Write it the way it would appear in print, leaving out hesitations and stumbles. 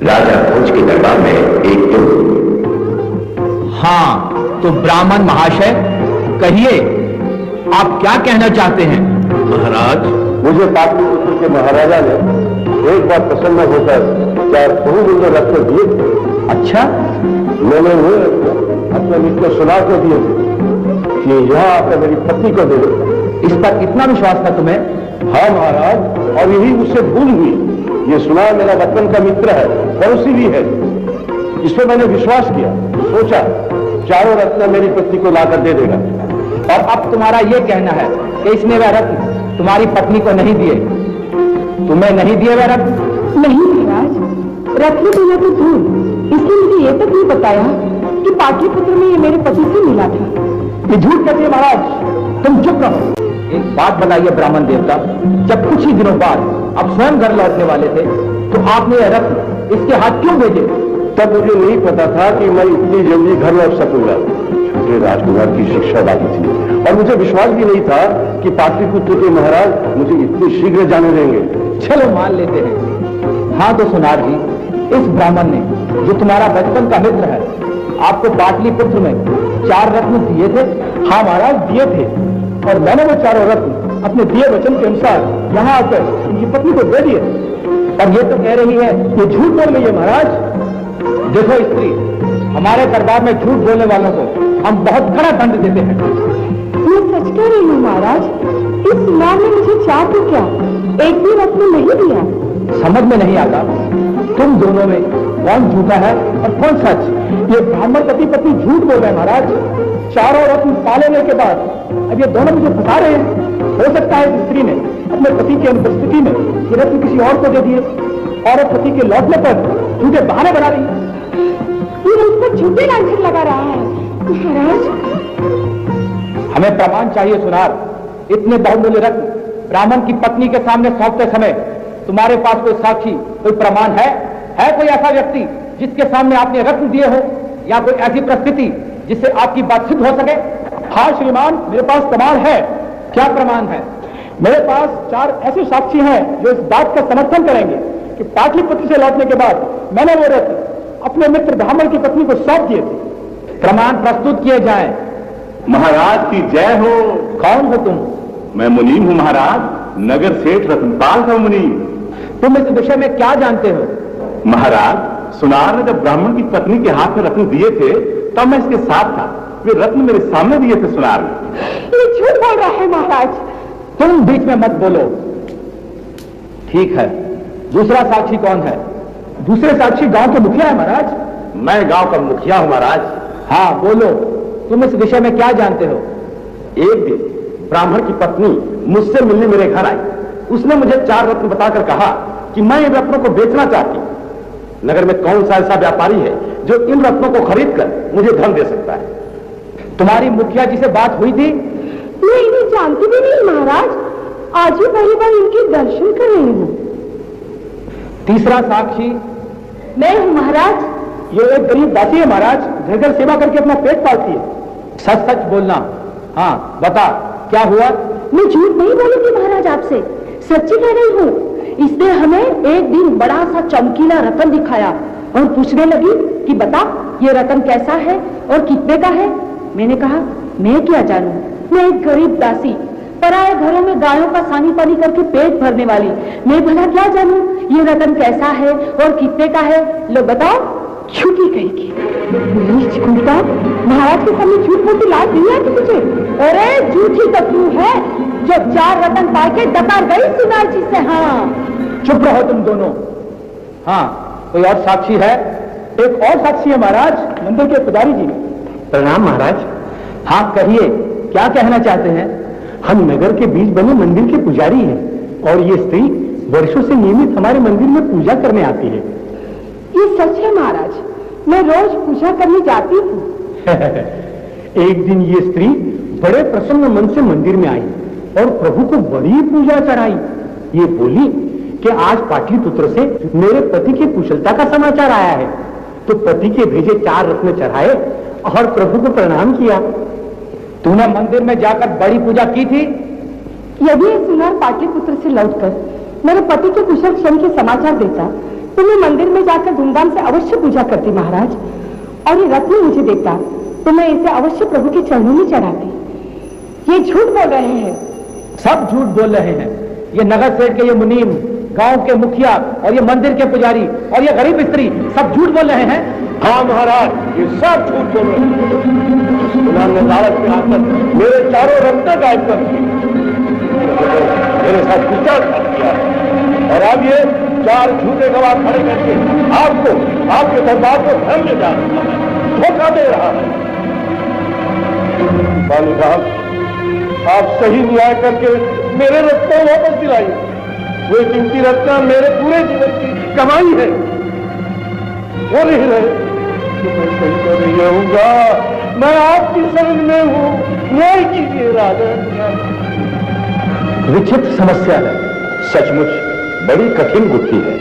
राजा भोज के दरबार में एक तो। हाँ, तो ब्राह्मण महाशय कहिए, आप क्या कहना चाहते हैं? महाराज, मुझे पाटलिपुत्र के महाराजा ने एक बार प्रसन्न होकर 4 बहुमूल्य रत्न दिए थे। अच्छा, मैंने वो अपने मित्र सुना को दिए थे कि यह आकर मेरी पत्नी को दे दो। इस पर इतना विश्वास था तुम्हें? हाँ महाराज, और यही मुझसे भूल हुई। ये सुना मेरा बचपन का मित्र है, पड़ोसी भी है। इस पर मैंने विश्वास किया, सोचा 4 रत्न मेरी पत्नी को लाकर दे देगा। और अब तुम्हारा यह कहना है कि इसने वह रत्न तुम्हारी पत्नी को नहीं दिए? तुम्हें नहीं दिए वह रत्न? नहीं महाराज, रत्न दिया तो दूर, इसने मुझे ये तक नहीं बताया कि पाटलिपुत्र में ये मेरे पति से मिला था। ये झूठ कहती है महाराज, तुम चुप रहो। एक बात बताइए ब्राह्मण देवता, जब कुछ ही दिनों बाद आप स्वयं घर लौटने वाले थे तो आपने यह रत्न इसके हाथ क्यों भेजे? तब मुझे नहीं पता था कि मैं इतनी जल्दी घर लौट सकूंगा। छोटे राजकुमार की शिक्षा बाकी थी और मुझे विश्वास भी नहीं था कि पाटलिपुत्र के महाराज मुझे इतनी शीघ्र जाने देंगे। चलो मान लेते हैं। हाँ तो सुनार जी, इस ब्राह्मण ने जो तुम्हारा बचपन का मित्र है आपको पाटलिपुत्र में 4 रत्न दिए थे? हाँ महाराज, दिए थे और मैंने वो 4 रत्न अपने दिए वचन के अनुसार यहाँ आकर उनकी पत्नी को दे दिए। और ये तो कह रही है ये झूठ बोल रही है महाराज। देखो स्त्री, हमारे दरबार में झूठ बोलने वालों को हम बहुत कड़ा दंड देते हैं। मैं सच कह रही हूँ महाराज, इस सुनार ने मुझे 4 तो क्या, एक भी रत्न नहीं दिया। समझ में नहीं आता तुम दोनों में कौन झूठा है और कौन सच? ये ब्राह्मण पति पत्नी झूठ बोल रहे हैं महाराज। 4 रत्न पा लेने के बाद अब ये दोनों मुझे फंसा रहे हैं। हो सकता है इस स्त्री ने अपने पति की अनुपस्थिति में ये रत्न किसी और को दे दिए और पति के लौटने पर झूठे बहाने बना रही है। ये मुझ पर झूठे लांछन लगा रहा है महाराज। हमें प्रमाण चाहिए सुनार। इतने बहुमूल्य रत्न ब्राह्मण की पत्नी के सामने सौंपते समय तुम्हारे पास कोई साक्षी, कोई प्रमाण है? कोई ऐसा व्यक्ति जिसके सामने आपने रत्न दिए हो, या कोई ऐसी परिस्थिति जिससे आपकी बात सिद्ध हो सके? हाँ श्रीमान, मेरे पास प्रमाण है। क्या प्रमाण है? मेरे पास 4 ऐसे साक्षी हैं जो इस बात का समर्थन करेंगे कि पाटलिपुत्र से लौटने के बाद मैंने वो रत्न अपने मित्र ब्राह्मण की पत्नी को सौंप दिए थे। प्रमाण प्रस्तुत किए जाएं। महाराज की जय हो। कौन हो तुम? मैं मुनीम हूं महाराज, नगर सेठ रत्नपाल का मुनीम। तुम इस विषय में क्या जानते हो? महाराज, सुनार ने जब ब्राह्मण की पत्नी के हाथ में रत्न दिए थे तब मैं इसके साथ था। वे रत्न मेरे सामने दिए थे सुनार ने। ये झूठ बोल रहा है महाराज। तुम बीच में मत बोलो। ठीक है, दूसरा साक्षी कौन है? दूसरे साक्षी गांव के मुखिया है महाराज। मैं गांव का मुखिया हूं महाराज। हाँ बोलो, तुम इस विषय में क्या जानते हो? एक दिन ब्राह्मण की पत्नी मुझसे मिलने मेरे घर आई। उसने मुझे 4 रत्न बताकर कहा कि मैं इन रत्नों को बेचना चाहती हूं। नगर में कौन सा ऐसा व्यापारी है जो इन रत्नों को खरीद कर मुझे धन दे सकता है? तुम्हारी मुखिया जी से बात हुई थी? मैं इन्हें जानती भी नहीं महाराज, आज ही पहली बार इनके दर्शन कर रही हूँ। तीसरा साक्षी? मैं हूँ महाराज। ये एक गरीब दासी है महाराज, घर घर सेवा करके अपना पेट पालती है। सच सच बोलना। हाँ बता, क्या हुआ? मैं झूठ नहीं बोलूंगी महाराज, आपसे सच्ची कह रही हूँ। इसने हमें एक दिन बड़ा सा चमकीला रतन दिखाया और पूछने लगी कि बता ये रतन कैसा है और कितने का है। मैंने कहा मैं क्या जानूं, मैं एक गरीब दासी, पराये घरों में गायों का सानी पानी करके पेट भरने वाली, मैं भला क्या जानूं ये रतन कैसा है और कितने का है। लो बताओ। झूठी कहेगी। महाराज के सामने झूठ बोलती लाज नहीं आती तुझे? अरे झूठी तो तू है जो 4 रतन पाके डकार गई सुनार जी से। हाँ चुप रहो तुम दोनों। हाँ, कोई और साक्षी है? एक और साक्षी है महाराज, मंदिर के पुजारी जी। प्रणाम महाराज। हाँ कहिए, क्या कहना चाहते हैं? हम नगर के बीच बने मंदिर के पुजारी हैं और ये स्त्री वर्षों से नियमित हमारे मंदिर में पूजा करने आती है। ये सच है महाराज, मैं रोज पूजा करने जाती हूँ। एक दिन ये स्त्री बड़े प्रसन्न मन से मंदिर में आई और प्रभु को बड़ी पूजा चढ़ाई। ये बोली कि आज पाटलिपुत्र से मेरे पति की कुशलता का समाचार आया है। तो पति के भेजे 4 रत्न चढ़ाए और प्रभु को प्रणाम किया। तूने मंदिर में जाकर बड़ी पूजा की थी? यदि ये सुनार पाटलिपुत्र से लौटकर मेरे पति के कुशल क्षण के समाचार देता तो मैं मंदिर में जाकर धूमधाम से अवश्य पूजा करती महाराज, और ये रत्न मुझे देता तो मैं इसे अवश्य प्रभु के चरणों में चढ़ाती। ये झूठ बोल रहे हैं। सब झूठ बोल रहे हैं। ये नगर सेठ के ये मुनीम, गांव के मुखिया और ये मंदिर के पुजारी और ये गरीब स्त्री सब झूठ बोल रहे हैं। हाँ महाराज, ये सब झूठ बोल रहे हैं। उन्होंने लालच में आकर मेरे चारों रत्न गायब कर दिए, मेरे साथ विश्वासघात किया, और अब ये 4 झूठे गवाह खड़े करके आपको, आपके दरबार को धर्म में जा रहा है, धोखा दे रहा है। बालू साहब, आप सही न्याय करके मेरे रत्नों वापस दिलाइए। वो कीमती रत्न मेरे पूरे जीवन की कमाई है, वो नहीं रहे तो मैं सही तो नहीं रहूंगा। मैं आपकी शरण में हूँ, न्याय कीजिए राजन। विचित्र समस्या है, सचमुच बड़ी कठिन गुत्थी है।